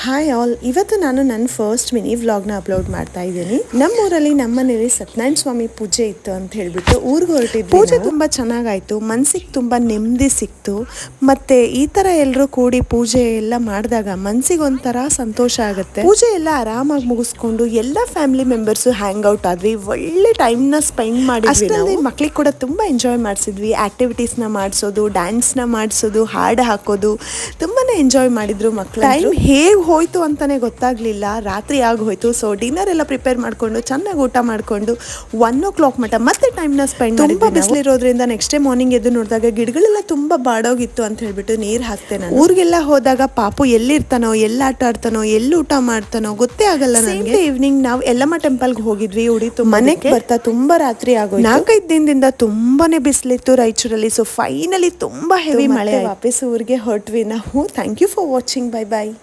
Hi all, ಇವತ್ತು ನಾನು ನನ್ನ ಫಸ್ಟ್ ಮಿನಿ ವ್ಲಾಗ್ನ ಅಪ್ಲೋಡ್ ಮಾಡ್ತಾ ಇದ್ದೀನಿ. ನಮ್ಮೂರಲ್ಲಿ ನಮ್ಮನೇಲಿ ಸತ್ಯನಾರಾಯಣ ಸ್ವಾಮಿ ಪೂಜೆ ಇತ್ತು ಅಂತ ಹೇಳ್ಬಿಟ್ಟು ಊರಿಗೆ ಹೊರಟಿದ್ವಿ. ಪೂಜೆ ತುಂಬ ಚೆನ್ನಾಗಾಯ್ತು, ಮನ್ಸಿಗೆ ತುಂಬ ನೆಮ್ಮದಿ ಸಿಕ್ತು. ಮತ್ತೆ ಈ ಥರ ಎಲ್ಲರೂ ಕೂಡಿ ಪೂಜೆ ಎಲ್ಲ ಮಾಡಿದಾಗ ಮನ್ಸಿಗೆ ಒಂಥರ ಸಂತೋಷ ಆಗುತ್ತೆ. ಪೂಜೆ ಎಲ್ಲ ಆರಾಮಾಗಿ ಮುಗಿಸ್ಕೊಂಡು ಎಲ್ಲ ಫ್ಯಾಮಿಲಿ ಮೆಂಬರ್ಸು ಹ್ಯಾಂಗ್ ಔಟ್ ಆದ್ವಿ. ಒಳ್ಳೆ ಟೈಮ್ನ ಸ್ಪೆಂಡ್ ಮಾಡಿದ್ವಿ. ಮಕ್ಳಿಗೆ ಕೂಡ ತುಂಬ ಎಂಜಾಯ್ ಮಾಡಿಸಿದ್ವಿ. ಆಕ್ಟಿವಿಟೀಸ್ನ ಮಾಡಿಸೋದು, ಡ್ಯಾನ್ಸ್ನ ಮಾಡಿಸೋದು, ಹಾಡು ಹಾಕೋದು ತುಂಬಾನೇ ಎಂಜಾಯ್ ಮಾಡಿದ್ರು ಮಕ್ಕಳು. ಟೈಮ್ ಹೇಗೆ ಹೋಯ್ತು ಅಂತಾನೆ ಗೊತ್ತಾಗ್ಲಿಲ್ಲ, ರಾತ್ರಿ ಆಗಿ ಹೋಯ್ತು. ಸೊ ಡಿನ್ನರ್ ಎಲ್ಲ ಪ್ರಿಪೇರ್ ಮಾಡ್ಕೊಂಡು ಚೆನ್ನಾಗಿ ಊಟ ಮಾಡ್ಕೊಂಡು 1 o'clock ಮಟ್ಟ ಮತ್ತೆ ಟೈಮ್ನ ಸ್ಪೆಂಡ್ ಮಾಡಿ. ತುಂಬ ಬಿಸಿಲಿರೋದ್ರಿಂದ ನೆಕ್ಸ್ಟ್ ಡೇ ಮಾರ್ನಿಂಗ್ ಎದ್ದು ನೋಡಿದಾಗ ಗಿಡಗಳೆಲ್ಲ ತುಂಬಾ ಬಾಡೋಗಿತ್ತು ಅಂತ ಹೇಳ್ಬಿಟ್ಟು ನೀರು ಹಾಕ್ತೇನೆ. ಊರಿಗೆಲ್ಲ ಹೋದಾಗ ಪಾಪು ಎಲ್ಲಿರ್ತಾನೋ, ಎಲ್ಲ ಆಟ ಆಡ್ತಾನೋ, ಎಲ್ಲಿ ಊಟ ಮಾಡ್ತಾನೋ ಗೊತ್ತೇ ಆಗಲ್ಲ ನನಗೆ. ಈವ್ನಿಂಗ್ ನಾವು ಎಲ್ಲಮ್ಮ ಟೆಂಪಲ್ಗೆ ಹೋಗಿದ್ವಿ. ಉಡಿತು ಮನೆಗೆ ಬರ್ತಾ ತುಂಬಾ ರಾತ್ರಿ ಆಗೋಯ್ತು. 4-5 ದಿನದಿಂದ ತುಂಬಾನೇ ಬಿಸಿಲಿತ್ತು ರಾಯಚೂರಲ್ಲಿ. ಸೊ ಫೈನಲಿ ತುಂಬಾ ಹೆವಿ ಮಳೆ. ವಾಪಸ್ ಊರಿಗೆ ಹೊರಟ್ವಿ ನಾವು. Thank you for watching. Bye bye.